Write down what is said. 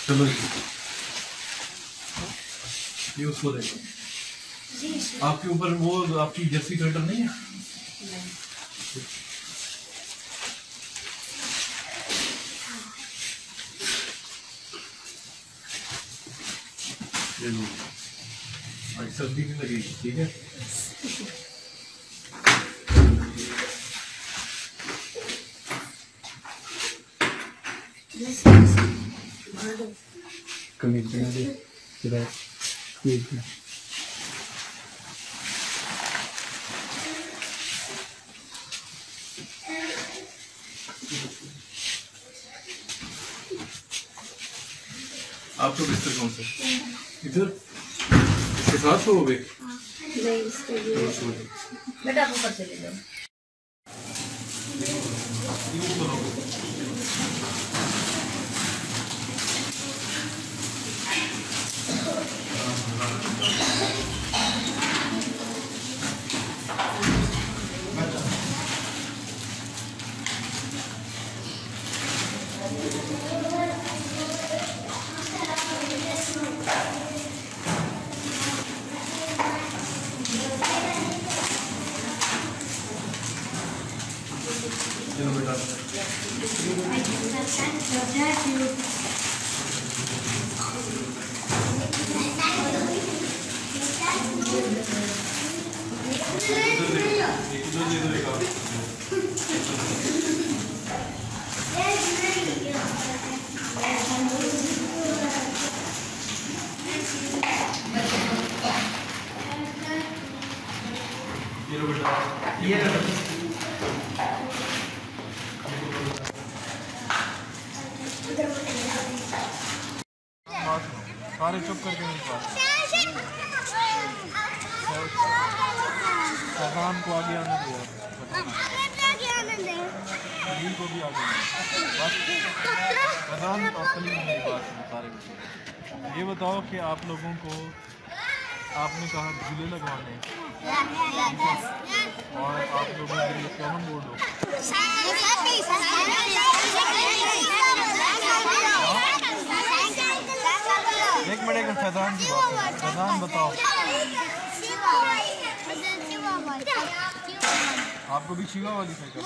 चलो ये उसको देखो। आपके ऊपर वो आपकी जर्सी कटर नहीं है? ये लो, आज सर्दी नहीं लगेगी, ठीक है? कमीज बना दे फिर आप तो बिस्तर कौन से इधर इसके साथ सोओगे? नहीं, इसके लिए बेटा ऊपर चले जाओ। चलो बेटा ये सारे चुप करके नहीं पास फैजान को आगे आने दो, सलीम को भी आगे बस। फैजान और सलीम मेरी बात सुनो सारे बच्चे। ये बताओ कि आप लोगों को आपने कहा झूले लगवाने और आप लोगों के लिए कैरम बोर्ड हो। एक मिनट फैजान की बात है। फैजान बताओ आपको भी शिवा वाली साइकिल?